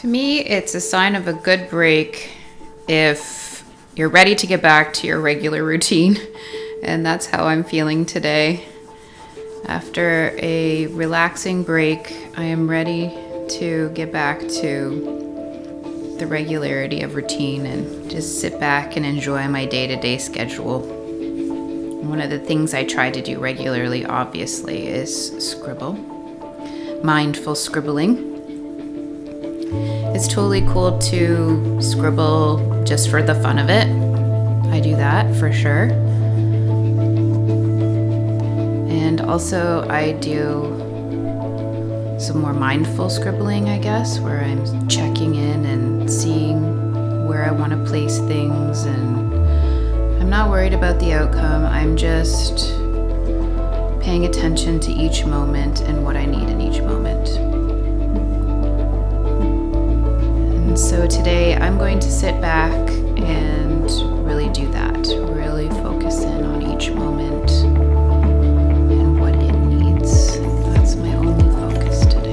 To me, it's a sign of a good break if you're ready to get back to your regular routine. And that's how I'm feeling today. After a relaxing break, I am ready to get back to the regularity of routine and just sit back and enjoy my day-to-day schedule. One of the things I try to do regularly, obviously, is scribble. Mindful scribbling. It's totally cool to scribble just for the fun of it. I do that for sure. And also I do some more mindful scribbling, I guess, where I'm checking in and seeing where I want to place things, and I'm not worried about the outcome. I'm just paying attention to each moment and what I need in each moment. And so today I'm going to sit back and really do that, really focus in on each moment and what it needs. That's my only focus today.